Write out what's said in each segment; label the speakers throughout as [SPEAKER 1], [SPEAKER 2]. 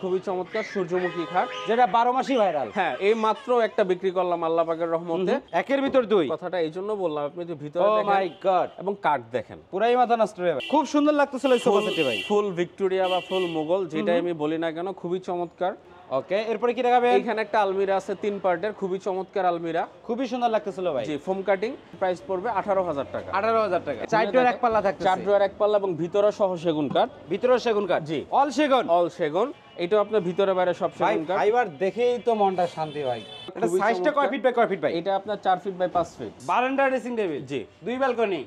[SPEAKER 1] খুবই চমৎকার সূর্যমুখী খাট,
[SPEAKER 2] যেটা 12 মাসই ভাইরাল।
[SPEAKER 1] হ্যাঁ এই মাত্র একটা বিক্রি করলাম আল্লাহ পাকের রহমতে।
[SPEAKER 2] একের ভিতর দুই,
[SPEAKER 1] কথাটা এই জন্য বললাম, আপনি যে ভিতরে
[SPEAKER 2] ও মাই গড,
[SPEAKER 1] এবং কাঠ দেখেন,
[SPEAKER 2] পুরাই মাথা নষ্ট হয়ে যাবে। খুব সুন্দর লাগতেছিল এই সোফা সেটটি ভাই।
[SPEAKER 1] ফুল ভিক্টোরিয়া বা ফুল মুঘল যেটাই আমি বলি না কেন, খুবই চমৎকার।
[SPEAKER 2] ওকে, এরপরে কি দেখাবে?
[SPEAKER 1] এখানে একটা আলমিরা আছে 3 পার্টের, খুবই চমৎকার আলমিরা,
[SPEAKER 2] খুবই সুন্দর লাগতেছিল ভাই।
[SPEAKER 1] জি ফোম কাটিং, প্রাইস পড়বে 18,000 টাকা।
[SPEAKER 2] 18,000 টাকা। 4 ডোর এক পাল্লা থাকতেছে,
[SPEAKER 1] 4 ড্রয়ার 1 পাল্লা এবং ভিতরে সহ সেগুন কাঠ।
[SPEAKER 2] ভিতরেও সেগুন কাঠ,
[SPEAKER 1] জি
[SPEAKER 2] অল সেগুন,
[SPEAKER 1] অল সেগুন। এটা আপনার ভিতরে বাইরে সব
[SPEAKER 2] ভাই
[SPEAKER 1] সেগুন কাঠ।
[SPEAKER 2] ফাইবার দেখেই তো মনটা শান্তি ভাই। এটা
[SPEAKER 1] খুবই
[SPEAKER 2] সাইজটা কয়
[SPEAKER 1] চমৎকার।
[SPEAKER 2] ফিট বাই কয় ফিট ভাই?
[SPEAKER 1] এটা আপনার 4 ফিট বাই 5 ফিট।
[SPEAKER 2] বারান্দা ড্রেসিং টেবিল,
[SPEAKER 1] জি।
[SPEAKER 2] 2 ব্যালকনি।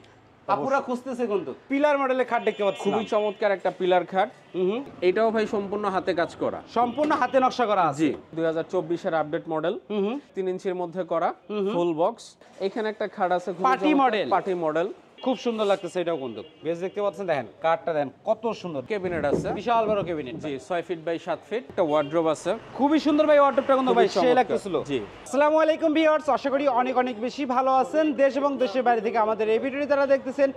[SPEAKER 2] আপুরা খুঁজতেছে কিন্তু পিলার মডেলের খাট দেখতে পাচ্ছি,
[SPEAKER 1] খুবই চমৎকার একটা পিলার খাট। এটাও ভাই সম্পূর্ণ হাতে কাজ করা,
[SPEAKER 2] সম্পূর্ণ হাতে নকশা করা আছে।
[SPEAKER 1] জি 2024 এর আপডেট মডেল, 3 ইঞ্চির মধ্যে করা, ফুল বক্স। এখানে একটা খাট আছে
[SPEAKER 2] পার্টি মডেল,
[SPEAKER 1] পার্টি মডেল,
[SPEAKER 2] খুব সুন্দর লাগতেছে এটাও কিন্তু। বেশ দেখতে পাচ্ছেন, দেখেন কাঠটা দেখেন কত সুন্দর।
[SPEAKER 1] ক্যাবিনেট আছে,
[SPEAKER 2] বিশাল বড় ক্যাবিনেট,
[SPEAKER 1] জি 6 ফিট বাই 7 ফিট। একটা ওয়ার্ড্রোব আছে,
[SPEAKER 2] খুবই সুন্দর ভাই। ওয়ার্ডরোবটা কিন্তু ভাই
[SPEAKER 1] খুবই
[SPEAKER 2] সেই
[SPEAKER 1] চমৎকার।
[SPEAKER 2] লাগতেছিল।
[SPEAKER 1] জি।
[SPEAKER 2] আসসালামু আলাইকুম ভিউয়ার্স, আশা করি অনেক অনেক বেশি ভালো আছেন। দেশ এবং দেশের বাইরে থেকে আমাদের এই ভিডিওটি যারা দেখতেছেন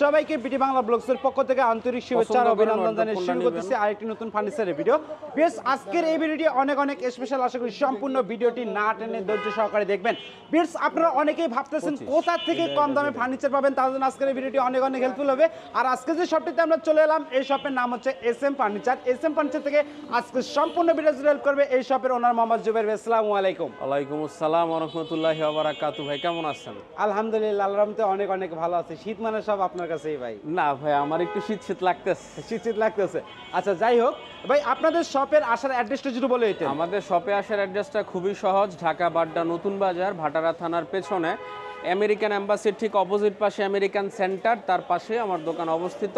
[SPEAKER 2] সবাইকে বিটি বাংলা ব্লগসের পক্ষ থেকে আন্তরিক শুভেচ্ছা আর অভিনন্দন জানিয়ে শুরু করতেছি আরেকটি নতুন ফার্নিচারের ভিডিও। বেশ আজকের এই ভিডিওটি অনেক অনেক স্পেশাল, আশা করি সম্পূর্ণ ভিডিওটি না টেনে ধৈর্য সহকারে দেখবেন। বেশ আপনারা অনেকেই ভাবতেছেন কোথা থেকে কম দামে ফার্নিচার পাবেন, তার জন্য আজকের এই ভিডিওটি অনেক অনেক হেল্পফুল হবে। আর আজকে যে শপটিতে আমরা চলে এলাম, এই শপের নাম হচ্ছে এসএম ফার্নিচার। এসএম ফার্নিচার থেকে আজকে সম্পূর্ণ ভিডিও হেল্প করবে এই শপের ওনার মোহাম্মদ জুবের ভাই। আসসালামু আলাইকুম।
[SPEAKER 1] ওয়ালাইকুম আসসালাম ওয়া রাহমাতুল্লাহি ওয়া বারাকাতুহু। ভাই কেমন আছেন?
[SPEAKER 2] আলহামদুলিল্লাহ, আল্লাহর রহমতে অনেক অনেক ভালো আছে। শীত মানে সব আপনার কাছেই ভাই।
[SPEAKER 1] না ভাই, আমার একটু শীত শীত লাগতেছে।
[SPEAKER 2] শীত শীত লাগতেছে, আচ্ছা যাই হোক ভাই, আপনাদের শপের আসার অ্যাড্রেসটা যদি বলে দিতেন।
[SPEAKER 1] আমাদের শপে আসার অ্যাড্রেসটা খুবই সহজ, ঢাকা বাড্ডা নতুন বাজার ভাটারা থানার পেছনে আমেরিকান এম্বাসির ঠিক অপোজিট পাশে আমেরিকান সেন্টার, তার পাশে আমার দোকান অবস্থিত।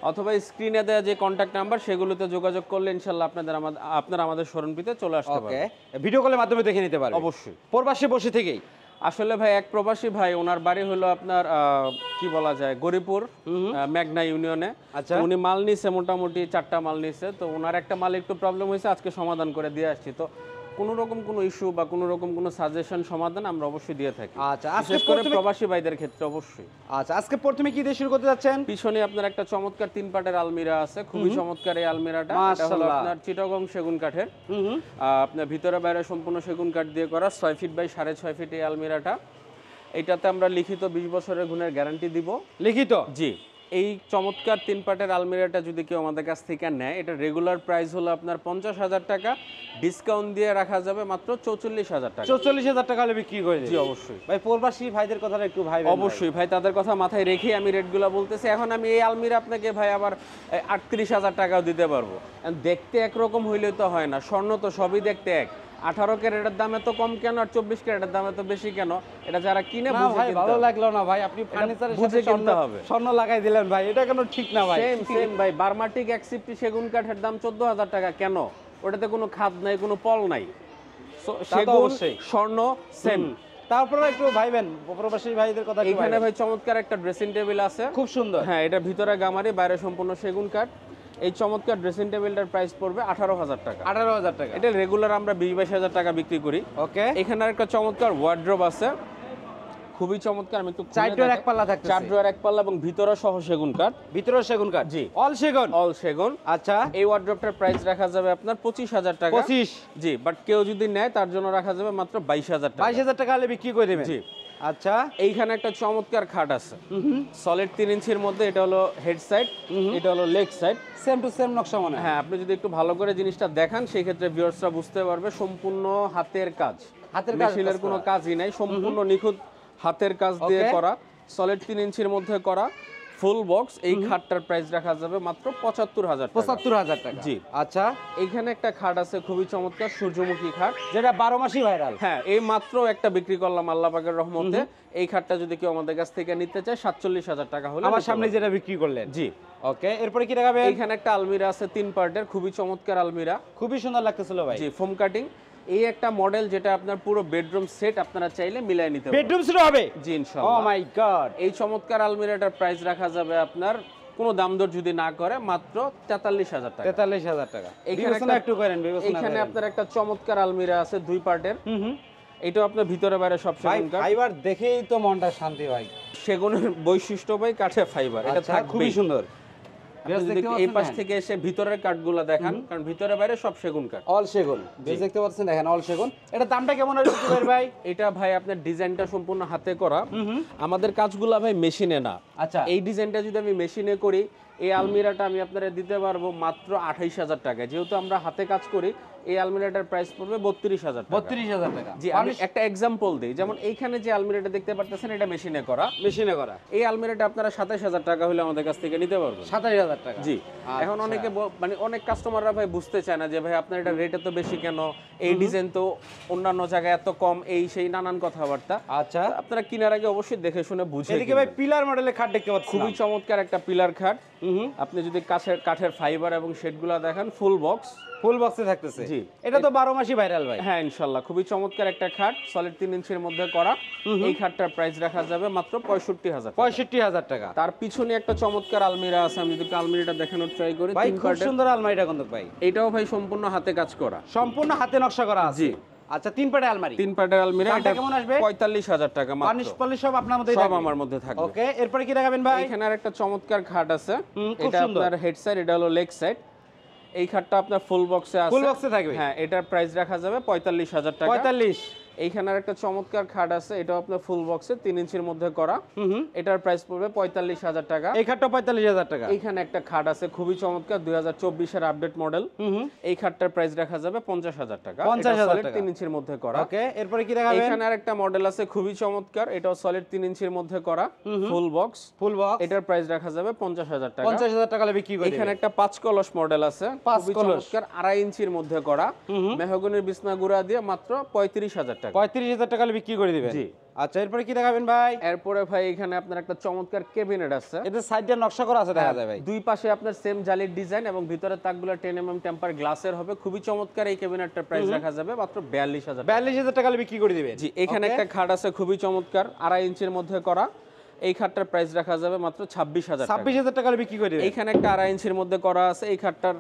[SPEAKER 1] অথবা স্ক্রিনে দেওয়া যে কন্ট্যাক্ট নাম্বার সেগুলোতে যোগাযোগ করলে ইনশাল্লাহ আপনারা আমাদের শোরুমটিতে চলে আসতে
[SPEAKER 2] ওকে,
[SPEAKER 1] পারবেন।
[SPEAKER 2] ভিডিও কলের মাধ্যমে দেখে নিতে পারবেন
[SPEAKER 1] অবশ্যই।
[SPEAKER 2] প্রবাসে বসে থেকেই।
[SPEAKER 1] আসলে ভাই এক প্রবাসী ভাই, ওনার বাড়ি হলো আপনার কি বলা যায় গরিপুর মেঘনা ইউনিয়নে।
[SPEAKER 2] আচ্ছা।
[SPEAKER 1] উনি মাল নিছে, মোটামুটি 4টা মাল নিছে, তো ওনার একটা মাল একটু প্রবলেম হয়েছে, আজকে সমাধান করে দিয়ে আসছি। তো কোনো রকম কোনো ইস্যু বা কোনো রকম কোনো সাজেশন সমাধান আমরা অবশ্যই দিয়ে থাকি।
[SPEAKER 2] আচ্ছা, আজকে
[SPEAKER 1] বিশেষ করে প্রবাসী ভাইদের ক্ষেত্রে অবশ্যই।
[SPEAKER 2] আচ্ছা, আজকে প্রথমে কি দিয়ে শুরু করতে যাচ্ছেন?
[SPEAKER 1] পিছনে আপনার একটা চমৎকার 3 পাটের আলমিরা আছে, খুবই চমৎকার এই আলমিরাটা। এটা হলো
[SPEAKER 2] মাশাআল্লাহ।
[SPEAKER 1] আপনার চিটাগং সেগুন কাঠের, আপনার ভিতরে বাইরে সম্পূর্ণ সেগুন কাঠ দিয়ে করা, 6 ফিট বাই 6.5 ফিট এই আলমিরাটা। এটাতে আমরা লিখিত 20 বছরের গুণের গ্যারান্টি দিব।
[SPEAKER 2] লিখিত?
[SPEAKER 1] জি। এই চমৎকার 3 পাটের আলমিরাটা যদি কেউ আমাদের কাছ থেকে নেয়, এটা রেগুলার প্রাইস হলো আপনার 50,000 টাকা, ডিসকাউন্ট দিয়ে রাখা যাবে মাত্র 44,000 টাকা।
[SPEAKER 2] 44,000 টাকা হলে বিক্রি করে
[SPEAKER 1] জি অবশ্যই
[SPEAKER 2] ভাই। প্রবাসী ভাইদের কথাটা একটু ভাই
[SPEAKER 1] অবশ্যই ভাই, তাদের কথা মাথায় রেখে আমি রেটগুলো বলতেছি। এখন আমি এই আলমিরা আপনাকে ভাই আবার 38,000 টাকাও দিতে পারবো। দেখতে একরকম হইলে তো হয় না, স্বর্ণ তো সবই দেখতে এক। 18 ক্যারেটের দামে তো কম কেন, আর 24 ক্যারেটের দামে তো বেশি কেন? এটা যারা কিনে বুঝে
[SPEAKER 2] ভাই
[SPEAKER 1] কিনতে
[SPEAKER 2] ভালো
[SPEAKER 1] হবে।
[SPEAKER 2] লাগলো না ভাই, আপনি ফার্নিচারের
[SPEAKER 1] বুঝে
[SPEAKER 2] সাথে
[SPEAKER 1] কিনতে হবে।
[SPEAKER 2] স্বর্ণ লাগাই দিলেন ভাই, এটা কেন ঠিক না ভাই।
[SPEAKER 1] সেম ভাই, বার্মাটিক 160 সেগুন কাঠের দাম 14,000 টাকা কেন? ওটাতে কোনো খাদ নাই, কোনো পল নাই। সেগুন
[SPEAKER 2] অবশ্যই।
[SPEAKER 1] স্বর্ণ সেম।
[SPEAKER 2] তারপরে একটু ভাইবেন প্রবাসী ভাইদের কথা।
[SPEAKER 1] এখানে ভাই চমৎকার একটা ড্রেসিং টেবিল আছে,
[SPEAKER 2] খুব সুন্দর।
[SPEAKER 1] হ্যাঁ এটা ভিতরে গামারি, বাইরে সম্পূর্ণ সেগুন কাঠ। এই চমৎকার ড্রেসিং টেবিলটার প্রাইস পড়বে 18,000 টাকা।
[SPEAKER 2] 18,000 টাকা।
[SPEAKER 1] এটা রেগুলার আমরা 20-22,000 টাকা বিক্রি করি।
[SPEAKER 2] ওকে,
[SPEAKER 1] এখানে একটা চমৎকার ওয়ার্ড্রোব আছে, খুবই চমৎকার। আমি একটু
[SPEAKER 2] 4 ডোর এক পাল্লা থাকতেছে,
[SPEAKER 1] 4 ড্রয়ার 1 পাল্লা এবং ভিতরে সহ সেগুন কাঠ।
[SPEAKER 2] ভিতরে সেগুন কাঠ,
[SPEAKER 1] জি
[SPEAKER 2] অল সেগুন।
[SPEAKER 1] অল সেগুন।
[SPEAKER 2] আচ্ছা,
[SPEAKER 1] এই ওয়ার্ড্রোবটার প্রাইস রাখা যাবে আপনার 25,000 টাকা।
[SPEAKER 2] 25?
[SPEAKER 1] জি, বাট কেউ যদি নেয় তার জন্য রাখা যাবে মাত্র 22,000 টাকা।
[SPEAKER 2] 22,000 টাকা হলে বিক্রি করে দেবেন।
[SPEAKER 1] জি।
[SPEAKER 2] আচ্ছা,
[SPEAKER 1] এইখানে একটা চমৎকার খাট আছে, সলিড 3 ইঞ্চির মধ্যে। এটা হলো হেড সাইড, এটা হলো leg side,
[SPEAKER 2] same to same নকশা মনে হয়।
[SPEAKER 1] হ্যাঁ আপনি যদি একটু ভালো করে জিনিসটা দেখান সেই ক্ষেত্রে ভিউয়ার্সরা বুঝতে পারবে। সম্পূর্ণ হাতের কাজ,
[SPEAKER 2] হাতের কাজ,
[SPEAKER 1] মেশিনের কোনো কাজই নাই, সম্পূর্ণ নিখুঁত হাতের কাজ দিয়ে করা, সলিড 3 ইঞ্চির মধ্যে করা, ফুল বক্স। এই খাটটার প্রাইস রাখা যাবে মাত্র 75,000 টাকা।
[SPEAKER 2] 75,000 টাকা।
[SPEAKER 1] জি।
[SPEAKER 2] আচ্ছা,
[SPEAKER 1] এইখানে একটা খাট আছে খুবই চমৎকার, সূর্যমুখী খাট,
[SPEAKER 2] যেটা 12 মাসই ভাইরাল।
[SPEAKER 1] হ্যাঁ এই মাত্র একটা বিক্রি করলাম আল্লাহ পাকের রহমতে। এই খাটটা যদি কেউ আমাদের কাছ থেকে নিতে চায় 47,000 টাকা হলে
[SPEAKER 2] আমার সামনে যেটা বিক্রি করলেন।
[SPEAKER 1] জি।
[SPEAKER 2] ওকে, এরপরে কি দেখাবেন?
[SPEAKER 1] এইখানে একটা আলমিরা আছে 3 পার্টের, খুবই চমৎকার আলমিরা,
[SPEAKER 2] খুবই সুন্দর লাগতেছিল ভাই।
[SPEAKER 1] জি ফোম কাটিং। এই একটা মডেল যেটা আপনার পুরো বেডরুম সেট আপনারা চাইলে মিলাই নিতে পারবেন।
[SPEAKER 2] বেডরুম সেট হবে?
[SPEAKER 1] জি
[SPEAKER 2] ও
[SPEAKER 1] ইনশাআল্লাহ।
[SPEAKER 2] মাই গড।
[SPEAKER 1] এই চমৎকার আলমিরাটার প্রাইস রাখা যাবে আপনার কোনো দাম দর যদি না করে মাত্র 43,000 টাকা।
[SPEAKER 2] 43,000 টাকা।
[SPEAKER 1] এইখানে
[SPEAKER 2] বিবেচনা একটু করেন, বিবেচনা
[SPEAKER 1] এইখানে
[SPEAKER 2] করেন।
[SPEAKER 1] আপনার একটা চমৎকার আলমিরা আছে 2 পার্টের, এটা আপনার ভিতরে বাইরে সব
[SPEAKER 2] ভাই
[SPEAKER 1] সেগুন কাঠ।
[SPEAKER 2] ফাইবার দেখেই তো মনটা শান্তি ভাই।
[SPEAKER 1] সেগুনের বৈশিষ্ট্য ভাই কাঠে ফাইবার, এটা
[SPEAKER 2] আচ্ছা,
[SPEAKER 1] থাকবেই।
[SPEAKER 2] খুবই সুন্দর। বেশ
[SPEAKER 1] আপনি যদি
[SPEAKER 2] দেখতে
[SPEAKER 1] এই
[SPEAKER 2] পাচ্ছেন
[SPEAKER 1] পাশ
[SPEAKER 2] দেখেন।
[SPEAKER 1] থেকে এসে ভিতরের কাঠগুলো দেখান, কারণ ভিতরে বাইরে সব সেগুন কাঠ।
[SPEAKER 2] অল সেগুন, বেশ দেখতে পাচ্ছেন দেখেন অল সেগুন। এটা দামটা কেমন আসবে জুবাইর ভাই?
[SPEAKER 1] এটা ভাই আপনার ডিজাইনটা সম্পূর্ণ হাতে করা, আমাদের কাজগুলো ভাই মেশিনে না।
[SPEAKER 2] আচ্ছা,
[SPEAKER 1] এই ডিজাইনটা যদি আমি মেশিনে করি, এই আলমিরাটা আমি আপনারা দিতে পারবো মাত্র 28,000 টাকায়। যেহেতু আমরা হাতে কাজ করি, এই আলমিরাটার প্রাইস পড়বে 32,000 টাকা।
[SPEAKER 2] 32,000 টাকা।
[SPEAKER 1] জি, আমি একটা এক্সাম্পল দিই, যেমন এইখানে যে আলমিরাটা দেখতে পাচ্ছেন এটা মেশিনে করা।
[SPEAKER 2] মেশিনে করা
[SPEAKER 1] এই আলমিরাটা আপনারা 27,000 টাকা হলে আমাদের কাছ থেকে নিতে পারবেন।
[SPEAKER 2] 27,000 টাকা।
[SPEAKER 1] জি, এখন
[SPEAKER 2] আচ্ছা।
[SPEAKER 1] অনেকে মানে অনেক কাস্টমাররা ভাই বুঝতে চায় না যে ভাই আপনার এটা রেট এত বেশি কেন, এই ডিজাইন তো অন্যান্য জায়গায় এত কম, এই সেই নানান কথাবার্তা।
[SPEAKER 2] আচ্ছা,
[SPEAKER 1] আপনারা কেনার আগে অবশ্যই দেখে শুনে বুঝে
[SPEAKER 2] এদিকে ভাই পিলার মডেলের খাট দেখতে পাচ্ছি,
[SPEAKER 1] খুবই চমৎকার একটা পিলার খাট।
[SPEAKER 2] হুম,
[SPEAKER 1] আপনি যদি কাঠের ফাইবার এবং শেডগুলো দেখেন, ফুল বক্স।
[SPEAKER 2] ফুল বক্সে থাকতেছে।
[SPEAKER 1] জি।
[SPEAKER 2] এটা তো 12 মাসই ভাইরাল ভাই।
[SPEAKER 1] হ্যাঁ ইনশাল্লাহ, খুবই চমৎকার একটা খাট, সলিড 3 ইঞ্চির মধ্যে করা। এই খাটটার প্রাইস রাখা যাবে মাত্র 65,000 টাকা।
[SPEAKER 2] 65,000 টাকা।
[SPEAKER 1] তার পিছনে একটা চমৎকার আলমিরা আছে, আমি যদি আলমিরাটা দেখানোর ট্রাই করি।
[SPEAKER 2] ভাই
[SPEAKER 1] 3
[SPEAKER 2] খুব
[SPEAKER 1] পার্টের,
[SPEAKER 2] সুন্দর আলমারিটা কিন্তু ভাই,
[SPEAKER 1] এটাও ভাই সম্পূর্ণ হাতে কাজ করা।
[SPEAKER 2] সম্পূর্ণ হাতে নকশা করা আছে।
[SPEAKER 1] জি।
[SPEAKER 2] আচ্ছা, 3 পাটে আলমারি।
[SPEAKER 1] 3 পার্টের আলমিরা,
[SPEAKER 2] দামটা
[SPEAKER 1] এটা
[SPEAKER 2] কেমন আসবে?
[SPEAKER 1] 45,000 টাকা
[SPEAKER 2] পানিশ
[SPEAKER 1] মাত্র।
[SPEAKER 2] পলিশ সব আপনার মধ্যেই
[SPEAKER 1] সব
[SPEAKER 2] থাকবে?
[SPEAKER 1] আমার মধ্যে থাকবে।
[SPEAKER 2] ওকে, এরপরে কি দেখাবেন ভাই?
[SPEAKER 1] এখানে আর একটা চমৎকার খাট আছে,
[SPEAKER 2] খুব
[SPEAKER 1] এটা
[SPEAKER 2] সুন্দর।
[SPEAKER 1] আপনার হেড সাইড, এটা হলো লেগ সাইড। এই খাটটা আপনার ফুল বক্সে আছে।
[SPEAKER 2] ফুল বক্সে থাকবে?
[SPEAKER 1] হ্যাঁ, এটার প্রাইস রাখা যাবে 45,000 টাকা।
[SPEAKER 2] 45।
[SPEAKER 1] এইখানে আর একটা চমৎকার খাট আছে, এটাও আপনার ফুল বক্সে 3 ইঞ্চির মধ্যে করা। এটার প্রাইস পড়বে 45,000 টাকা।
[SPEAKER 2] এই খাটটা 45,000 টাকা।
[SPEAKER 1] এইখানে একটা খাট আছে খুবই চমৎকার, 2024 এর আপডেট মডেল। এই খাটটার প্রাইস রাখা যাবে 50,000 টাকা।
[SPEAKER 2] 50,000 টাকা।
[SPEAKER 1] 3 ইঞ্চির মধ্যে করা।
[SPEAKER 2] ওকে, এরপরে কি দেখাবেন?
[SPEAKER 1] এখানে আর একটা মডেল আছে খুবই চমৎকার, এটাও সলিড 3 ইঞ্চির মধ্যে করা, ফুল বক্স।
[SPEAKER 2] ফুল বক্স
[SPEAKER 1] এটার প্রাইস রাখা যাবে 50,000 টাকা।
[SPEAKER 2] 50,000 টাকা হলে বিক্রি করে
[SPEAKER 1] এখানে একটা 5 কলস মডেল আছে,
[SPEAKER 2] 5
[SPEAKER 1] খুবই
[SPEAKER 2] কলস।
[SPEAKER 1] চমৎকার, 2.5 ইঞ্চির মধ্যে করা, মেহগনির বিছনা গুঁড়া দিয়ে মাত্র 35,000 টাকা।
[SPEAKER 2] 35,000 টাকা হলে বিক্রি করে দিবেন।
[SPEAKER 1] জি।
[SPEAKER 2] আচ্ছা, এরপরে কি দেখাবেন ভাই?
[SPEAKER 1] এরপরে ভাই এখানে আপনার একটা চমৎকার ক্যাবিনেট আছে,
[SPEAKER 2] এতে সাইডে নকশা করা আছে দেখা যায় ভাই।
[SPEAKER 1] দুই পাশে আপনার সেম জালির ডিজাইন এবং ভিতরে তাকগুলো 10 mm টেম্পার গ্লাসের হবে। খুবই চমৎকার এই ক্যাবিনেটটার প্রাইস রাখা যাবে মাত্র 42,000 টাকা।
[SPEAKER 2] 42,000 টাকা হলে বিক্রি করে দিবেন।
[SPEAKER 1] জি, এখানে একটা খাট আছে খুবই চমৎকার, 2.5 ইঞ্চির মধ্যে করা। এই খাটটার প্রাইস রাখা যাবে মাত্র 26,000 টাকা।
[SPEAKER 2] 26,000 টাকা হলে বিক্রি করে দিবেন।
[SPEAKER 1] এইখানে একটা 2.5 ইঞ্চির মধ্যে করা আছে, এই খাটটার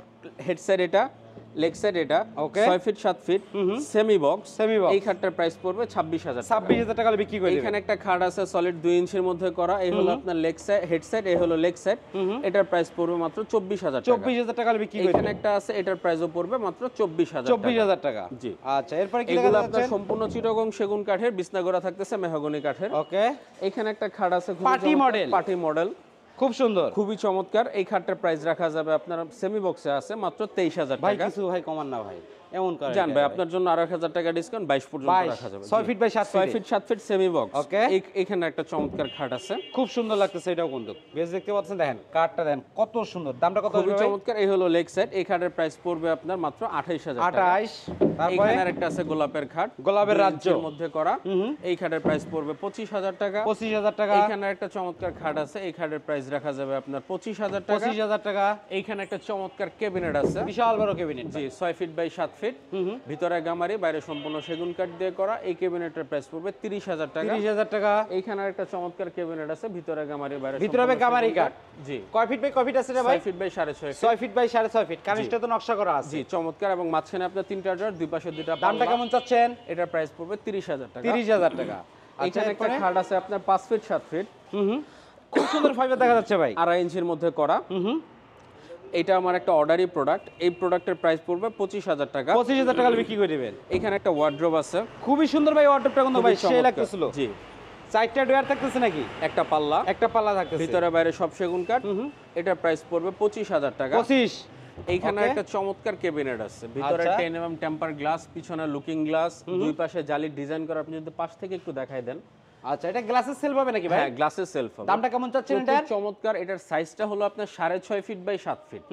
[SPEAKER 1] হেড সাইড এটা, লেগ সাইড এটা,
[SPEAKER 2] Okay.
[SPEAKER 1] 6 feet 7 feet semi box.
[SPEAKER 2] Semi box।
[SPEAKER 1] এই খাটটার প্রাইস পড়বে 26,000 টাকা।
[SPEAKER 2] 26,000 টাকা হলে বিক্রি করে দিবেন।
[SPEAKER 1] এখানে একটা খাট আছে সলিড 2 ইঞ্চির মধ্যে করা, এই হলো আপনার লেগ সাইড, হেড সাইড, এই হলো লেগ সাইড। এটার প্রাইস পড়বে মাত্র 24,000 টাকা।
[SPEAKER 2] 24,000 টাকা হলে বিক্রি করে
[SPEAKER 1] এখানে
[SPEAKER 2] দিবেন।
[SPEAKER 1] একটা আছে, এটার প্রাইসও পড়বে মাত্র 24,000 টাকা।
[SPEAKER 2] 24,000 টাকা।
[SPEAKER 1] জি।
[SPEAKER 2] আচ্ছা, এরপরে কি
[SPEAKER 1] এগুলো
[SPEAKER 2] দেখা
[SPEAKER 1] আপনার
[SPEAKER 2] যাচ্ছে?
[SPEAKER 1] সম্পূর্ণ চিটাগং সেগুন কাঠের, বিছনা গড়া থাকতেছে মেহগনি কাঠের।
[SPEAKER 2] ওকে,
[SPEAKER 1] এখানে একটা খাট আছে
[SPEAKER 2] Party model।
[SPEAKER 1] পার্টি মডেল,
[SPEAKER 2] খুব সুন্দর।
[SPEAKER 1] খুবই চমৎকার। এই খাটটার প্রাইস রাখা যাবে আপনার সেমি বক্সে আছে মাত্র 23,000
[SPEAKER 2] ভাই
[SPEAKER 1] টাকা।
[SPEAKER 2] কিছু ভাই কমান না ভাই, এমন করে
[SPEAKER 1] জান ভাই, আপনার জন্য 1,000 টাকা ডিসকাউন্ট, 22 পর্যন্ত
[SPEAKER 2] 22
[SPEAKER 1] রাখা যাবে।
[SPEAKER 2] 6 feet by 7
[SPEAKER 1] 6
[SPEAKER 2] feet.
[SPEAKER 1] Feet 7 feet semi box.
[SPEAKER 2] Okay.
[SPEAKER 1] এখানে একটা চমৎকার খাট আছে,
[SPEAKER 2] খুব সুন্দর লাগতেছে এটাও কিন্তু। বেশ দেখতে পাচ্ছেন, দেখেন কাঠটা দেখেন কত সুন্দর। দামটা কত
[SPEAKER 1] খুবই
[SPEAKER 2] হবে ভাই?
[SPEAKER 1] চমৎকার। এই হলো লেগ সাইড, এই খাটের প্রাইস পড়বে আপনার মাত্র 28,000 টাকা।
[SPEAKER 2] 28। তারপরে
[SPEAKER 1] এখানে আরেকটা আছে গোলাপের খাট,
[SPEAKER 2] গোলাপের
[SPEAKER 1] 2
[SPEAKER 2] রাজ্য।
[SPEAKER 1] ইঞ্চির মধ্যে করা। এই খাটের প্রাইস পড়বে 25,000 টাকা।
[SPEAKER 2] 25,000 টাকা।
[SPEAKER 1] এখানে একটা চমৎকার খাট আছে, এই খাটের প্রাইস রাখা যাবে আপনার 25,000 টাকা।
[SPEAKER 2] 25,000 টাকা।
[SPEAKER 1] এইখানে একটা চমৎকার ক্যাবিনেট আছে,
[SPEAKER 2] বিশাল বড় ক্যাবিনেট।
[SPEAKER 1] জি, 6 ফিট বাই 7 ফিট, ভিতরে গামারি, বাইরে সম্পূর্ণ সেগুন কাঠ দিয়ে করা। এই ক্যাবিনেটের প্রাইস পড়বে 30,000 টাকা।
[SPEAKER 2] 30,000 টাকা।
[SPEAKER 1] এইখানে একটা চমৎকার ক্যাবিনেট আছে, ভিতরে গামারি, বাইরে
[SPEAKER 2] ভিতরে হবে
[SPEAKER 1] সম্পূর্ণ
[SPEAKER 2] গামারি
[SPEAKER 1] সেগুন
[SPEAKER 2] কাঠ।
[SPEAKER 1] জি,
[SPEAKER 2] কয় ফিট বাই কয় ফিট আছে রে ভাই?
[SPEAKER 1] 6 feet by 6.5 feet.
[SPEAKER 2] 6 feet by 6.5 feet. কানিসটা তো নকশা করা আছে।
[SPEAKER 1] জি, চমৎকার। এবং মাঝখানে আপনার 3টা ড্রয়ার, দুই পাশে দুইটা
[SPEAKER 2] দামটা
[SPEAKER 1] পাল্লা।
[SPEAKER 2] কেমন চাচ্ছেন?
[SPEAKER 1] এটার প্রাইস পড়বে 30,000 টাকা।
[SPEAKER 2] 30,000 টাকা। আচ্ছা,
[SPEAKER 1] এখানে একটা
[SPEAKER 2] এরপরে?
[SPEAKER 1] খাট আছে আপনার 5 ফিট 7 ফিট,
[SPEAKER 2] খুব সুন্দর ফাইবার দেখা যাচ্ছে ভাই।
[SPEAKER 1] 2.5 ইঞ্চির মধ্যে করা। এটা আমার একটা অর্ডারি প্রোডাক্ট, এই প্রোডাক্টের প্রাইস পড়বে 25,000 টাকা।
[SPEAKER 2] 25,000 টাকা হলে বিক্রি করে দিবেন।
[SPEAKER 1] এখানে একটা ওয়ার্ড্রোব আছে,
[SPEAKER 2] খুবই সুন্দর ভাই, অর্ডারটা কিন্তু ভাই
[SPEAKER 1] খুবই
[SPEAKER 2] সেই
[SPEAKER 1] চমৎকার।
[SPEAKER 2] লাগতেছিল।
[SPEAKER 1] জি,
[SPEAKER 2] 4টা ডয়ার থাকতেছে নাকি?
[SPEAKER 1] একটা পাল্লা,
[SPEAKER 2] একটা পাল্লা থাকতেছে।
[SPEAKER 1] ভিতরে বাইরে সব সেগুন কাঠ। এটার প্রাইস পড়বে 25,000 টাকা।
[SPEAKER 2] 25।
[SPEAKER 1] এইখানে
[SPEAKER 2] Okay.
[SPEAKER 1] একটা চমৎকার ক্যাবিনেট আছে, ভিতরে
[SPEAKER 2] আচ্ছা।
[SPEAKER 1] 10 mm টেম্পার গ্লাস, পিছনে লুকিং গ্লাস, দুই পাশে জালির ডিজাইন করা। আপনি যদি পাশ থেকে একটু দেখাই দেন।
[SPEAKER 2] আচ্ছা, এটা গ্লাসের সেল পাবে নাকি ভাই?
[SPEAKER 1] হ্যাঁ, গ্লাসের সেলফ হবে।
[SPEAKER 2] দামটা কেমন চাচ্ছেন
[SPEAKER 1] প্রচুর
[SPEAKER 2] এটার?
[SPEAKER 1] চমৎকার। এটার সাইজটা হলো আপনার 6.5 ফিট বাই 7 ফিট।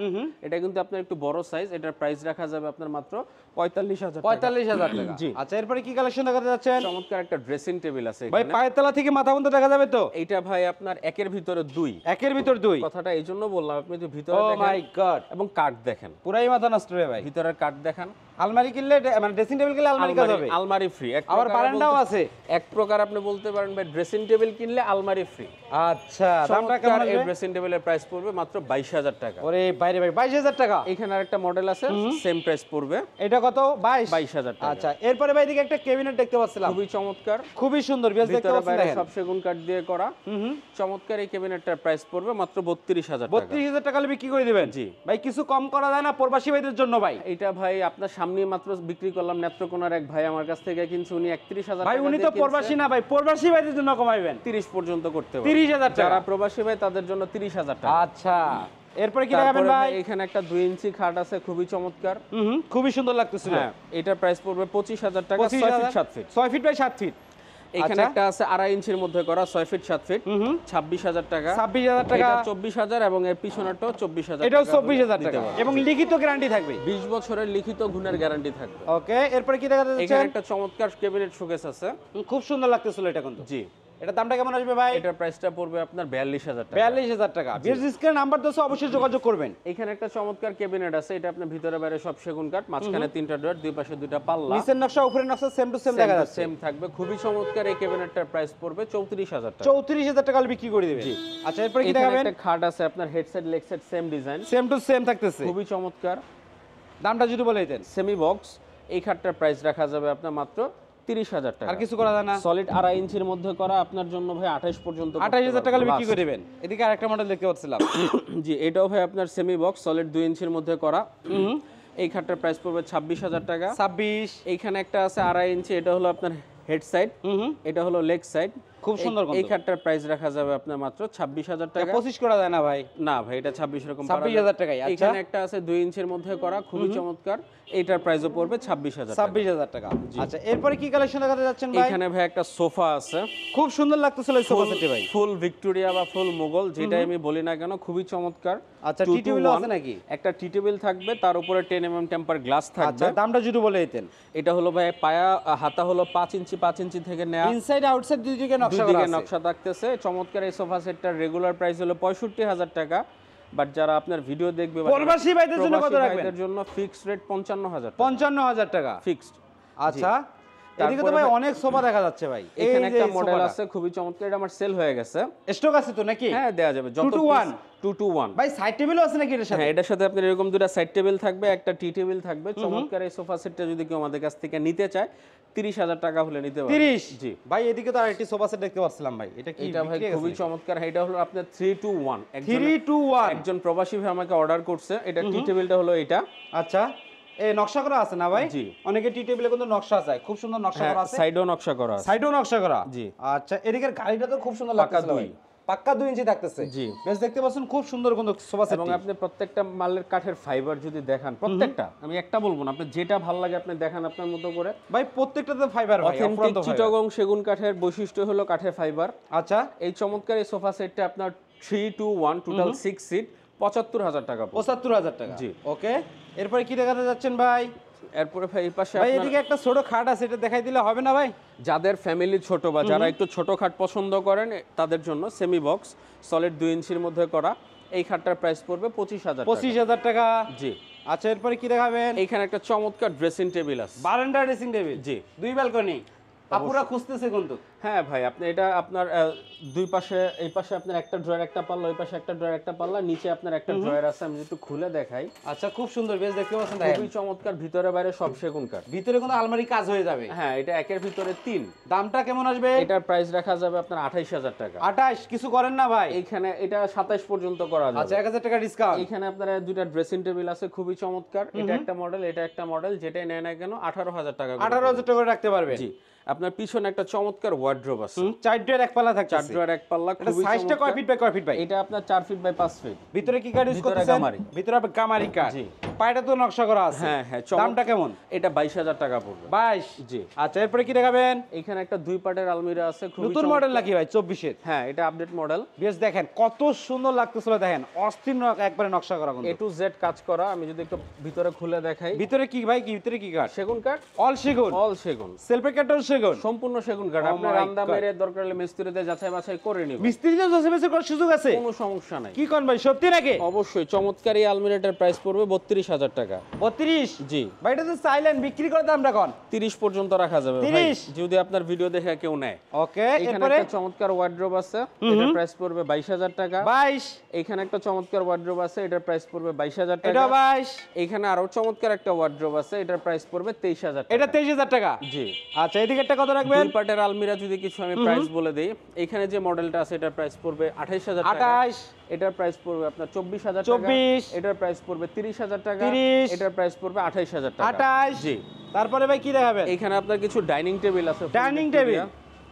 [SPEAKER 1] এটা কিন্তু আপনার একটু বড় সাইজ। এটার প্রাইস রাখা যাবে আপনার মাত্র 45,000 টাকা।
[SPEAKER 2] 45,000 টাকা।
[SPEAKER 1] জি।
[SPEAKER 2] আচ্ছা, এরপরে কি কালেকশন দেখা যাচ্ছে?
[SPEAKER 1] চমৎকার একটা ড্রেসিং টেবিল আছে
[SPEAKER 2] ভাই
[SPEAKER 1] এখানে।
[SPEAKER 2] পায়ের তলা থেকে মাথা পর্যন্ত দেখা যাবে তো?
[SPEAKER 1] এইটা ভাই আপনার একের ভিতরে 2।
[SPEAKER 2] একের ভিতর 2।
[SPEAKER 1] কথাটা এই জন্য বললাম, আপনি যদি ভিতরে
[SPEAKER 2] ও মাই
[SPEAKER 1] দেখেন
[SPEAKER 2] গড,
[SPEAKER 1] এবং কাঠ দেখেন,
[SPEAKER 2] পুরাই মাথা নষ্ট রে ভাই।
[SPEAKER 1] ভিতরের কাঠ দেখান।
[SPEAKER 2] আলমারি কিনলে মানে ড্রেসিং টেবিল কিনলে আলমারি কাজ হবে।
[SPEAKER 1] আলমারি ফ্রি।
[SPEAKER 2] আবার বারান্দাও আছে।
[SPEAKER 1] এক প্রকার আপনি বলতে পারেন করেন ভাই ড্রেসিং টেবিল কিনলে আলমারি ফ্রি।
[SPEAKER 2] আচ্ছা, দামটা কেমন
[SPEAKER 1] এই
[SPEAKER 2] আসবে?
[SPEAKER 1] ড্রেসিং টেবিলের প্রাইস পড়বে মাত্র 22000 টাকা।
[SPEAKER 2] ওরে বাইরে ভাই 22000 টাকা।
[SPEAKER 1] এখানে আরেকটা মডেল আছে সেম প্রাইস পড়বে।
[SPEAKER 2] এটা কত?
[SPEAKER 1] 22000 টাকা।
[SPEAKER 2] আচ্ছা, এরপরে ভাই এদিকে একটা ক্যাবিনেট দেখতে পাচ্ছিলাম,
[SPEAKER 1] খুবই চমৎকার,
[SPEAKER 2] খুবই সুন্দর, বেশ দেখতে
[SPEAKER 1] ভিতরে
[SPEAKER 2] পাচ্ছেন
[SPEAKER 1] বাইরে
[SPEAKER 2] দেখেন।
[SPEAKER 1] সব সেগুন কাঠ দিয়ে করা চমৎকার এই ক্যাবিনেটটার প্রাইস পড়বে মাত্র 32000 টাকা।
[SPEAKER 2] 32000 টাকা হলে বিক্রি করে দিবেন?
[SPEAKER 1] জি
[SPEAKER 2] ভাই কিছু কম করা যায় না প্রবাসী ভাইদের জন্য ভাই?
[SPEAKER 1] এটা ভাই আপনার সামনে মাত্র বিক্রি করলাম, নেত্রকোনার এক ভাই আমার কাছ থেকে কিনছে, উনি 31000
[SPEAKER 2] ভাই
[SPEAKER 1] টাকা
[SPEAKER 2] উনি
[SPEAKER 1] দিয়ে
[SPEAKER 2] তো
[SPEAKER 1] কিনছে।
[SPEAKER 2] প্রবাসী না ভাই, প্রবাসী ভাইদের জন্য কমাইবেন
[SPEAKER 1] 30 পর্যন্ত করতে পারবে।
[SPEAKER 2] 30000 টাকা।
[SPEAKER 1] যারা প্রবাসী ভাই তাদের জন্য 30000 টাকা।
[SPEAKER 2] আচ্ছা, এরপরে কি দেখাবেন
[SPEAKER 1] তারপরে
[SPEAKER 2] ভাই?
[SPEAKER 1] ভাই এখানে একটা 2 ইঞ্চি খাট আছে খুবই চমৎকার।
[SPEAKER 2] খুবই সুন্দর লাগতেছিল।
[SPEAKER 1] হ্যাঁ, এটার প্রাইস পড়বে 25000 টাকা, 6 feet 7 feet.
[SPEAKER 2] 6 feet by 7 feet.
[SPEAKER 1] এখানে
[SPEAKER 2] আচ্ছা।
[SPEAKER 1] একটা আছে 2.5 ইঞ্চির মধ্যে করা 6 ফিট 7 ফিট, 26000 টাকা।
[SPEAKER 2] 26000 টাকা।
[SPEAKER 1] এটা 24000 এবং এর পিছনেরটাও 24000
[SPEAKER 2] এটাও
[SPEAKER 1] টাকা
[SPEAKER 2] 24000
[SPEAKER 1] দিতে
[SPEAKER 2] টাকা
[SPEAKER 1] পারবে।
[SPEAKER 2] এবং লিখিত গ্যারান্টি থাকবে।
[SPEAKER 1] 20 বছরের লিখিত গুণের গ্যারান্টি থাকবে।
[SPEAKER 2] ওকে, এরপরে কি দেখাতে
[SPEAKER 1] এখানে
[SPEAKER 2] যাচ্ছেন?
[SPEAKER 1] একটা চমৎকার ক্যাবিনেট শোকেস আছে।
[SPEAKER 2] খুব সুন্দর লাগতেছিল এটা কিন্তু।
[SPEAKER 1] জি,
[SPEAKER 2] এটা দামটা কেমন আসবে ভাই?
[SPEAKER 1] এটার প্রাইসটা পড়বে আপনার 42000 টাকা।
[SPEAKER 2] 42000 টাকা। বিএস স্ক্রিন নাম্বার দোসে অবশ্যই যোগাযোগ করবেন।
[SPEAKER 1] এখানে একটা চমৎকার ক্যাবিনেট আছে, এটা আপনার ভিতরে বাইরে সব সেগুন কাঠ, মাঝখানে 3টা ডোর, দুই পাশে 2টা পাল্লা,
[SPEAKER 2] নিচের নকশা উপরের নকশা সেম টু সেম দেখা যাচ্ছে।
[SPEAKER 1] সেম থাকবে। খুবই চমৎকার এই ক্যাবিনেটটার প্রাইস পড়বে 34000 টাকা।
[SPEAKER 2] 34000 টাকা হলে বিক্রি করে দিবেন।
[SPEAKER 1] জি।
[SPEAKER 2] আচ্ছা, এরপরে কি
[SPEAKER 1] এখানে
[SPEAKER 2] দেখাবেন?
[SPEAKER 1] একটা খাট আছে আপনার head side leg side same design,
[SPEAKER 2] same to same থাকতেছে।
[SPEAKER 1] খুবই চমৎকার।
[SPEAKER 2] দামটা যদি বলে দিতেন।
[SPEAKER 1] সেমি বক্স, এই খাটটার প্রাইস রাখা যাবে আপনার মাত্র 30000 টাকা।
[SPEAKER 2] আর কিছু করা যায় না?
[SPEAKER 1] সলিড 2.5 ইঞ্চির মধ্যে করা আপনার জন্য ভাই 28 পর্যন্ত করতে
[SPEAKER 2] 28000 টাকা হলে
[SPEAKER 1] পারবেন।
[SPEAKER 2] বিক্রি করে দিবেন। এদিকে আরেকটা মডেল দেখতে পাচ্ছিলাম।
[SPEAKER 1] জি, এটাও ভাই আপনার সেমি বক্স সলিড 2 ইঞ্চির মধ্যে করা। এই খাটটার প্রাইস পড়বে 26000 টাকা।
[SPEAKER 2] 26।
[SPEAKER 1] এইখানে একটা আছে 2.5 ইঞ্চি, এটা হলো আপনার হেড সাইড, এটা হলো লেগ সাইড।
[SPEAKER 2] খুব সুন্দর
[SPEAKER 1] এই খাটটার প্রাইস রাখা যাবে আপনার মাত্র 26000 টাকা।
[SPEAKER 2] 25 করা যায় না ভাই?
[SPEAKER 1] না ভাই, এটা 26 রকম
[SPEAKER 2] 26000 টাকায়। আচ্ছা,
[SPEAKER 1] এখানে একটা আছে 2 ইঞ্চির মধ্যে করা, খুবই চমৎকার, এইটার প্রাইসও পড়বে 26000 টাকা।
[SPEAKER 2] 26000 টাকা। আচ্ছা, এরপরে কি কালেকশন দেখাতে যাচ্ছেন ভাই?
[SPEAKER 1] এখানে ভাই একটা সোফা আছে,
[SPEAKER 2] খুব সুন্দর লাগতেছিল এই সোফা সেটটি ভাই।
[SPEAKER 1] ফুল ভিক্টোরিয়া বা ফুল মোগল যেটাই আমি বলি না কেন, খুবই চমৎকার।
[SPEAKER 2] আচ্ছা,
[SPEAKER 1] 2
[SPEAKER 2] টি
[SPEAKER 1] to
[SPEAKER 2] টেবিল
[SPEAKER 1] 1
[SPEAKER 2] আছে নাকি?
[SPEAKER 1] একটা টি টেবিল থাকবে, তার উপরে 10 mm টেম্পার গ্লাস
[SPEAKER 2] আচ্ছা,
[SPEAKER 1] থাকবে।
[SPEAKER 2] দামটা যদি বলে দিতেন।
[SPEAKER 1] এটা হলো ভাই পায়া হাতা হলো 5 ইঞ্চি থেকে নেওয়া,
[SPEAKER 2] ইনসাইড আউটসাইড দুই দিকে নকশা
[SPEAKER 1] দুই
[SPEAKER 2] করা
[SPEAKER 1] দিকে
[SPEAKER 2] আছে।
[SPEAKER 1] নকশা থাকতেছে। চমৎকার এই সোফা সেটটার রেগুলার প্রাইস হলো 65000 টাকা, বাট যারা আপনার ভিডিও দেখবে বা
[SPEAKER 2] প্রবাসী ভাইদের জন্য কত
[SPEAKER 1] প্রবাসী
[SPEAKER 2] রাখবেন?
[SPEAKER 1] ভাইদের জন্য ফিক্সড রেট 55000 টাকা।
[SPEAKER 2] 55000 টাকা
[SPEAKER 1] ফিক্সড।
[SPEAKER 2] আচ্ছা, এদিকে তো
[SPEAKER 1] তারপরে
[SPEAKER 2] ভাই
[SPEAKER 1] ভাই-
[SPEAKER 2] অনেক সোফা দেখা যাচ্ছে ভাই।
[SPEAKER 1] এখানে একটা মডেল আছে খুবই চমৎকার, এটা আমার সেল হয়ে গেছে।
[SPEAKER 2] স্টক আছে তো নাকি?
[SPEAKER 1] হ্যাঁ, দেয়া যাবে
[SPEAKER 2] 2 to 1?
[SPEAKER 1] 2 to 1।
[SPEAKER 2] ভাই সাইড টেবিলও আছে নাকি এর সাথে?
[SPEAKER 1] হ্যাঁ, এটার সাথে আপনার এরকম দুটো সাইড টেবিল থাকবে, একটা টি টেবিল থাকবে। চমৎকার এই সোফা সেটটা যদি কেউ আমাদের কাছ থেকে নিতে চায় 30000 টাকা হলে নিতে পারবে।
[SPEAKER 2] 30?
[SPEAKER 1] জি।
[SPEAKER 2] ভাই এদিকে তো আরেকটি সোফা সেট দেখতে পাচ্ছিলাম ভাই। এটা কি
[SPEAKER 1] এটা ভাই
[SPEAKER 2] বিক্রি
[SPEAKER 1] খুবই
[SPEAKER 2] গেছে?
[SPEAKER 1] চমৎকার, এটা হলো আপনার 3 to 1।
[SPEAKER 2] 3 to 1?
[SPEAKER 1] একজন প্রবাসী ভাই আমাকে অর্ডার করছে, এটা টি টেবিলটা হলো এটা।
[SPEAKER 2] আচ্ছা, এই নকশা করা আছে না ভাই?
[SPEAKER 1] জি।
[SPEAKER 2] অনেকে টি টেবিলে কিন্তু নকশা আছে, খুব সুন্দর নকশা করা আছে।
[SPEAKER 1] সাইডেও নকশা করা আছে।
[SPEAKER 2] সাইডেও নকশা করা।
[SPEAKER 1] জি।
[SPEAKER 2] আচ্ছা, এদিকের গাড়িটা তো খুব সুন্দর
[SPEAKER 1] পাক্কা
[SPEAKER 2] লাগতেছে ভাই।
[SPEAKER 1] 2
[SPEAKER 2] পাক্কা 2 ইঞ্চি থাকতেছে।
[SPEAKER 1] জি।
[SPEAKER 2] বেশ দেখতে পাচ্ছেন খুব সুন্দর কিন্তু সোফা সেট।
[SPEAKER 1] এবং আপনি প্রত্যেকটা মালের কাঠের ফাইবার যদি দেখান, প্রত্যেকটা, আমি একটা বলবো না, আপনি যেটা ভালো লাগে আপনি দেখান আপনার মতো করে।
[SPEAKER 2] ভাই প্রত্যেকটাতে ফাইবার ভাই,
[SPEAKER 1] অথেন্টিক
[SPEAKER 2] অফুরন্ত ফাইবার।
[SPEAKER 1] চিটাগং সেগুন কাঠের বৈশিষ্ট্য হলো কাঠের ফাইবার।
[SPEAKER 2] আচ্ছা,
[SPEAKER 1] এই চমৎকার এই সোফা সেটটা আপনার 3 to 1 টোটাল 6 সিট 75000 টাকা পড়বে।
[SPEAKER 2] 75000 টাকা।
[SPEAKER 1] জি।
[SPEAKER 2] ওকে, এরপরে কি দেখাতে যাচ্ছেন ভাই?
[SPEAKER 1] এরপরে ভাই এই পাশে
[SPEAKER 2] ভাই
[SPEAKER 1] আপনার
[SPEAKER 2] এদিকে একটা ছোট খাট আছে, এটা দেখাই দিলে হবে না ভাই?
[SPEAKER 1] যাদের ফ্যামিলি ছোট বা যারা একটু ছোট খাট পছন্দ করেন তাদের জন্য সেমি বক্স সলিড 2 ইঞ্চির মধ্যে করা এই খাটটার প্রাইস পড়বে 25000 টাকা।
[SPEAKER 2] 25000 টাকা।
[SPEAKER 1] জি।
[SPEAKER 2] আচ্ছা, এরপরে কি দেখাবেন?
[SPEAKER 1] এইখানে একটা চমৎকার ড্রেসিং টেবিল আছে।
[SPEAKER 2] বারান্দা ড্রেসিং টেবিল।
[SPEAKER 1] জি।
[SPEAKER 2] 2 ব্যালকনি। আপুরা খুঁজতেছে কিন্তু।
[SPEAKER 1] হ্যাঁ ভাই, আপনি এটা আপনার দুই পাশে, এই পাশে আপনার একটা ড্রয়ার একটা পাল্লা, ওই পাশে একটা ড্রয়ার একটা পাল্লা, নিচে আপনার একটা ড্রয়ার আছে, আমি একটু খুলে দেখাই।
[SPEAKER 2] আচ্ছা, খুব সুন্দর, বেশ দেখতে পাচ্ছেন দেখেন।
[SPEAKER 1] খুবই চমৎকার, ভিতরে বাইরে সব সেগুন কাঠ।
[SPEAKER 2] ভিতরে কোনো আলমারি কাজ হয়ে যাবে।
[SPEAKER 1] হ্যাঁ, এটা একের ভিতরে 3।
[SPEAKER 2] দামটা কেমন আসবে?
[SPEAKER 1] এটার প্রাইস রাখা যাবে আপনার 28000 টাকা।
[SPEAKER 2] 28 কিছু করেন না ভাই?
[SPEAKER 1] এইখানে এটা 27 পর্যন্ত করা
[SPEAKER 2] আচ্ছা,
[SPEAKER 1] যাবে।
[SPEAKER 2] 1000 টাকা ডিসকাউন্ট।
[SPEAKER 1] এখানে আপনার দুইটা ড্রেসিং টেবিল আছে খুবই চমৎকার, এটা একটা মডেল, এটা একটা মডেল, যেটাই নেয় না কেন 18000 টাকা করে
[SPEAKER 2] 18000 টাকা করে রাখতে পারবে।
[SPEAKER 1] জি। আপনার পিছনে একটা চমৎকার ওয়ার্ড্রোব আছে,
[SPEAKER 2] 4 ড্রয়ার এক পাল্লা থাকছে।
[SPEAKER 1] 4 ড্রয়ার এক পাল্লা,
[SPEAKER 2] এটা
[SPEAKER 1] খুবই
[SPEAKER 2] সাইজটা কয় ফিট বাই কয় ফিট ভাই?
[SPEAKER 1] এটা আপনার 4 ফিট বাই 5 ফিট।
[SPEAKER 2] ভিতরে কি কাঠ ইউজ
[SPEAKER 1] ভিতরে
[SPEAKER 2] করতেছেন?
[SPEAKER 1] গামারি।
[SPEAKER 2] ভিতরে গামারি কাঠ।
[SPEAKER 1] জি।
[SPEAKER 2] পায়টা তো নকশা করা আছে।
[SPEAKER 1] হ্যাঁ হ্যাঁ।
[SPEAKER 2] দামটা কেমন?
[SPEAKER 1] এটা 22000 টাকা পড়বে।
[SPEAKER 2] 22?
[SPEAKER 1] জি।
[SPEAKER 2] আচ্ছা, এরপরে কি দেখাবেন?
[SPEAKER 1] এখানে একটা 2 পার্টের আলমিরা আছে, খুবই
[SPEAKER 2] নতুন মডেল নাকি ভাই? 24 এর?
[SPEAKER 1] হ্যাঁ, এটা আপডেট মডেল।
[SPEAKER 2] বেশ দেখেন কত সুন্দর লাগতেছিল, দেখেন অস্থির একবারে নকশা করা কিন্তু।
[SPEAKER 1] A to Z কাজ করা, আমি যদি একটু ভিতরে খুলে দেখাই।
[SPEAKER 2] ভিতরে কি ভাই, কি ভিতরে কি কাঠ?
[SPEAKER 1] সেগুন কাঠ,
[SPEAKER 2] অল সেগুন।
[SPEAKER 1] অল সেগুন।
[SPEAKER 2] সেলফে কাঠও সেগুন। সেগুন?
[SPEAKER 1] সম্পূর্ণ সেগুন কাঠ।
[SPEAKER 2] Oh
[SPEAKER 1] আপনার
[SPEAKER 2] my
[SPEAKER 1] রান্দা
[SPEAKER 2] God.
[SPEAKER 1] মেরে দরকার হলে মিস্ত্রিতে যাচাই বাছাই করে নিবেন,
[SPEAKER 2] মিস্ত্রিতে জসে করার সুযোগ আছে?
[SPEAKER 1] কোনো সমস্যা নাই।
[SPEAKER 2] কি কোন ভাই, সত্যি নাকি?
[SPEAKER 1] অবশ্যই। চমৎকার এই আলমিরাটার প্রাইস পড়বে 32,000 টাকা।
[SPEAKER 2] 32?
[SPEAKER 1] জি।
[SPEAKER 2] ভাই এটা তো চাইলেন, বিক্রি করে দামটা কোন?
[SPEAKER 1] 30 পর্যন্ত রাখা যাবে ভাই,
[SPEAKER 2] 30?
[SPEAKER 1] যদি আপনার ভিডিও দেখে কেউ নেয়।
[SPEAKER 2] ওকে,
[SPEAKER 1] এখানে
[SPEAKER 2] এরপরে
[SPEAKER 1] একটা চমৎকার ওয়ার্ড্রোব আছে, এটার প্রাইস পড়বে 22,000 টাকা।
[SPEAKER 2] 22?
[SPEAKER 1] এখানে একটা চমৎকার ওয়ার্ড্রোব আছে, এটার প্রাইস পড়বে 22,000
[SPEAKER 2] এটা
[SPEAKER 1] টাকা।
[SPEAKER 2] 22?
[SPEAKER 1] এখানে আরো চমৎকার একটা ওয়ার্ড্রোব আছে, এটার প্রাইস পড়বে 23,000 টাকা।
[SPEAKER 2] এটা 23,000 টাকা?
[SPEAKER 1] জি।
[SPEAKER 2] আচ্ছা, এদিকে একটা কত রাখবেন?
[SPEAKER 1] দুই পাটের আলমিরা যদি কিছু আমি প্রাইস বলে দেই, এখানে যে মডেলটা আছে এটার প্রাইস পড়বে 28,000 টাকা।
[SPEAKER 2] 28?
[SPEAKER 1] এটার প্রাইস পড়বে আপনার 24,000 টাকা।
[SPEAKER 2] 24?
[SPEAKER 1] এটার প্রাইস পড়বে 30,000 টাকা।
[SPEAKER 2] 30?
[SPEAKER 1] এটার প্রাইস পড়বে 28,000 টাকা।
[SPEAKER 2] 28?
[SPEAKER 1] জি।
[SPEAKER 2] তারপরে ভাই কি দেখাবেন?
[SPEAKER 1] এখানে আপনার কিছু ডাইনিং টেবিল আছে,
[SPEAKER 2] ডাইনিং টেবিল?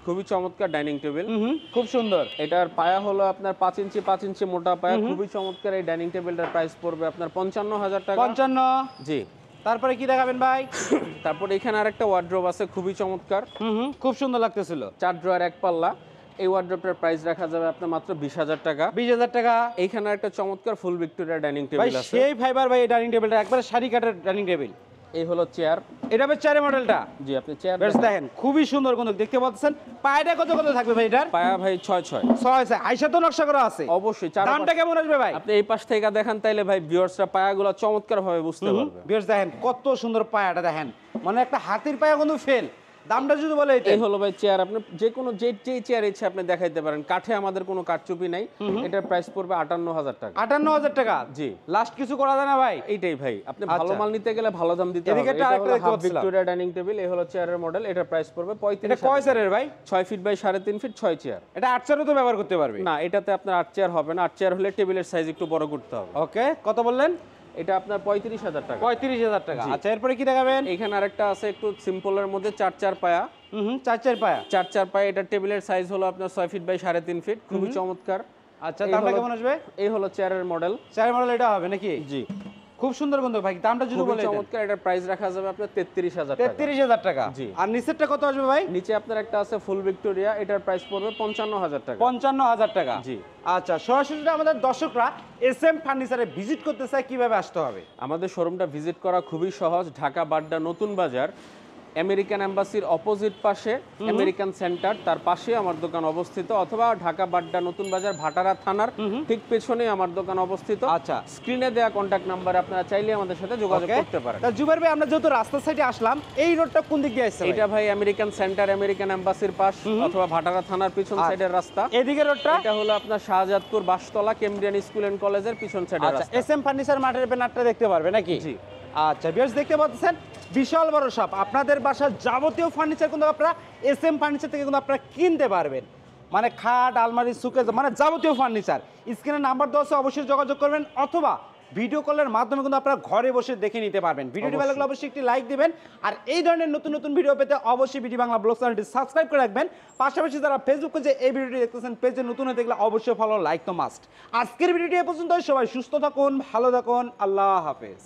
[SPEAKER 1] খুবই চমৎকার ডাইনিং টেবিল।
[SPEAKER 2] খুব সুন্দর।
[SPEAKER 1] এটার পায়া হলো আপনার 5 ইঞ্চি মোটা পায়া, খুবই চমৎকার। এই ডাইনিং টেবিলটার প্রাইস পড়বে আপনার 55,000 টাকা।
[SPEAKER 2] 55?
[SPEAKER 1] জি।
[SPEAKER 2] তারপরে কি দেখাবেন ভাই?
[SPEAKER 1] তারপর এখানে আরেকটা ওয়ার্ড্রোব আছে, খুবই চমৎকার,
[SPEAKER 2] খুব সুন্দর লাগতেছিল।
[SPEAKER 1] 4 ড্রয়ার 1 পাল্লা। এই ওয়ার্ড্রোবটার প্রাইস রাখা যাবে আপনার মাত্র 20,000 টাকা।
[SPEAKER 2] 20,000 টাকা?
[SPEAKER 1] এইখানে একটা চমৎকার ফুল ভিক্টোরিয়া ডাইনিং
[SPEAKER 2] ভাই
[SPEAKER 1] টেবিল আছে।
[SPEAKER 2] সেই ফাইবার ভাই, এই ডাইনিং টেবিলটা একবারে শাড়ি কাঠের ডাইনিং টেবিল।
[SPEAKER 1] এই হলো চেয়ার।
[SPEAKER 2] এটা হচ্ছে চেয়ারের মডেলটা?
[SPEAKER 1] জি, আপনি চেয়ার
[SPEAKER 2] বেশ দেখেন, খুবই সুন্দর কিন্তু দেখতে পাচ্ছেন। পায়টা কত কত থাকবে ভাই এটার?
[SPEAKER 1] পায়া ভাই 6
[SPEAKER 2] 6 আইসা তো নকশা করা আছে?
[SPEAKER 1] অবশ্যই।
[SPEAKER 2] দামটা কেমন আসবে ভাই?
[SPEAKER 1] আপনি এই পাশ থেকে দেখেন তাইলে ভাই ভিউয়ার্সরা পায়াগুলো চমৎকার ভাবে বুঝতে পারবে।
[SPEAKER 2] বেশ দেখেন কত সুন্দর পায়াটা, দেখেন মানে একটা হাতির পায়া কিন্তু ফেল। দামটা যদি বলে এটা?
[SPEAKER 1] এই হলো ভাই চেয়ার, আপনি যে কোনো যে চেয়ার ইচ্ছে আপনি দেখাইতে পারেন। কাঠে আমাদের কোনো কারচুপি নাই। এটার প্রাইস পড়বে 58,000 টাকা।
[SPEAKER 2] 58,000 টাকা?
[SPEAKER 1] জি।
[SPEAKER 2] লাস্ট কিছু করা যায় না ভাই?
[SPEAKER 1] এইটাই ভাই, আপনি ভালো
[SPEAKER 2] আচ্ছা।
[SPEAKER 1] মাল নিতে গেলে ভালো দাম দিতে হবে।
[SPEAKER 2] এদিকে একটা
[SPEAKER 1] এটা
[SPEAKER 2] আরেকটা
[SPEAKER 1] হলো
[SPEAKER 2] দেখতে
[SPEAKER 1] হাফ
[SPEAKER 2] পাচ্ছিলাম।
[SPEAKER 1] Victoria dining table. এই হলো চেয়ারের মডেল, এটার প্রাইস পড়বে
[SPEAKER 2] এটা
[SPEAKER 1] 35,000
[SPEAKER 2] কয় চেয়ারের ভাই?
[SPEAKER 1] 6 ফিট বাই 3.5 ফিট, 6 চেয়ার।
[SPEAKER 2] এটা 8 চেয়ারও তো ব্যবহার করতে পারবে?
[SPEAKER 1] না, এটাতে আপনার 8 চেয়ার হবে না। 8 চেয়ার হলে টেবিলের সাইজ একটু বড় করতে হবে।
[SPEAKER 2] ওকে, কত বললেন?
[SPEAKER 1] এটা আপনার 35,000 টাকা।
[SPEAKER 2] 35,000 টাকা। আচ্ছা, এরপরে কি দেখাবেন?
[SPEAKER 1] এখানে আরেকটা আছে একটু সিম্পলের মধ্যে, 4 পায়া।
[SPEAKER 2] 4 পায়া?
[SPEAKER 1] 4 পায়া। এটা টেবিলের সাইজ হলো আপনার 6 ফিট বাই 3.5 ফিট, খুবই চমৎকার।
[SPEAKER 2] আচ্ছা, দামটা কেমন আসবে?
[SPEAKER 1] এই হলো চেয়ারের মডেল।
[SPEAKER 2] চেয়ার মডেল এটা হবে নাকি?
[SPEAKER 1] জি।
[SPEAKER 2] খুব সুন্দর কিন্তু ভাই, দামটা যদি
[SPEAKER 1] খুবই
[SPEAKER 2] বলে?
[SPEAKER 1] চমৎকার। এটার প্রাইস রাখা যাবে আপনার 33,000 টাকা।
[SPEAKER 2] 33,000 টাকা?
[SPEAKER 1] জি।
[SPEAKER 2] আর নিচেরটা কত আসবে ভাই?
[SPEAKER 1] নিচে আপনার একটা আছে ফুল ভিক্টোরিয়া, এটার প্রাইস পড়বে 55,000 টাকা।
[SPEAKER 2] 55,000 টাকা?
[SPEAKER 1] জি।
[SPEAKER 2] আচ্ছা, সরাসরি যদি আমাদের দর্শকরা এসএম ফার্নিচারে ভিজিট করতে চায় কিভাবে আসতে হবে?
[SPEAKER 1] আমাদের শোরুমটা ভিজিট করা খুবই সহজ। ঢাকা বাড্ডা নতুন বাজার, আমেরিকান এম্বাসির অপোজিট পাশে আমেরিকান সেন্টার, তার পাশে আমার দোকান অবস্থিত। অথবা ঢাকা বাড্ডা নতুন বাজার ভাটারা থানার ঠিক পেছনে আমার দোকান অবস্থিত।
[SPEAKER 2] আচ্ছা।
[SPEAKER 1] স্ক্রিনে দেওয়া কন্ট্যাক্ট নাম্বারে আপনারা চাইলে আমাদের সাথে যোগাযোগ করতে পারেন।
[SPEAKER 2] তা জুবাইর ভাই, আমরা যেহেতু রাস্তার সাইডে আসলাম, এই রোডটা কোন দিক দিয়ে আসছে ভাই?
[SPEAKER 1] এটা ভাই আমেরিকান সেন্টার, আমেরিকান এম্বাসির পাশ অথবা ভাটারা থানার পিছন সাইডের রাস্তা।
[SPEAKER 2] এদিকে রোডটা?
[SPEAKER 1] এটা হলো আপনার Shahjadpur Bastala Cambrian School and কলেজের পিছন সাইডের
[SPEAKER 2] আচ্ছা,
[SPEAKER 1] রাস্তা।
[SPEAKER 2] এসএম ফার্নিচার মাঠের ব্যানারটা দেখতে পারবে নাকি?
[SPEAKER 1] জি।
[SPEAKER 2] আচ্ছা, ভিউয়ার্স দেখতে পাচ্ছেন বিশাল বড় শপ। আপনাদের বাসার যাবতীয় ফার্নিচার কিন্তু আপনারা এসএম ফার্নিচার থেকে কিন্তু আপনারা কিনতে পারবেন। মানে খাট, আলমারি, সুকেস, মানে যাবতীয় ফার্নিচার। স্ক্রিনে নাম্বার দেওয়া আছে, অবশ্যই যোগাযোগ করবেন, অথবা ভিডিও কলের মাধ্যমে কিন্তু আপনারা ঘরে বসে দেখে নিতে পারবেন। ভিডিওটি ভালো লাগলে অবশ্যই একটি লাইক দিবেন। আর এই ধরনের নতুন নতুন ভিডিও পেতে অবশ্যই বিডি বাংলা ব্লগ চ্যানেলটি সাবস্ক্রাইব করে রাখবেন। পাশাপাশি যারা ফেসবুকে যে এই ভিডিওটি দেখতেছেন, পেজে নতুন হয়ে দেখলে অবশ্যই ফলো, লাইক তো মাস্ট। আজকের ভিডিওটি এ পর্যন্ত। সবাই সুস্থ থাকুন, ভালো থাকুন, আল্লাহ হাফেজ।